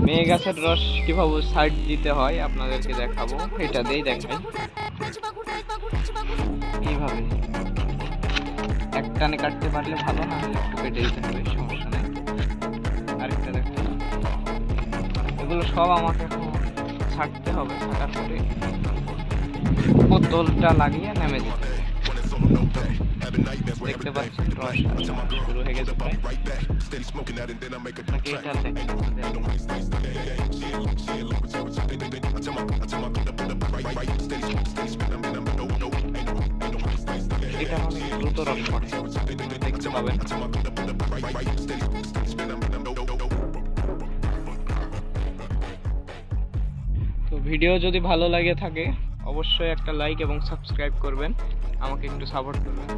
মেয়ে গাছের রস কিভাবে সাইড দিতে হয় আপনাদেরকে দেখাবো, এটা দিয়েই দেখাই। এইভাবে এক টানে কাটতে পারলে ভালো, না হলে একটু কেটে দিতে হবে, সমস্যা নেই। আরেকটা দেখো, এগুলো সব আমাকে এখন ছাড়তে হবে। ছাড়ার পরে বোতলটা লাগিয়ে নেমে দিতে হবে। দেখতে পাচ্ছেন রস শুরু হয়ে গেছে প্রায়। নাকি এটা এটা অনেক দ্রুত রস পড়ে, দেখতে পাবেন। তো ভিডিও যদি ভালো লাগে থাকে অবশ্যই একটা লাইক এবং সাবস্ক্রাইব করবেন, আমাকে একটু সাপোর্ট করবেন।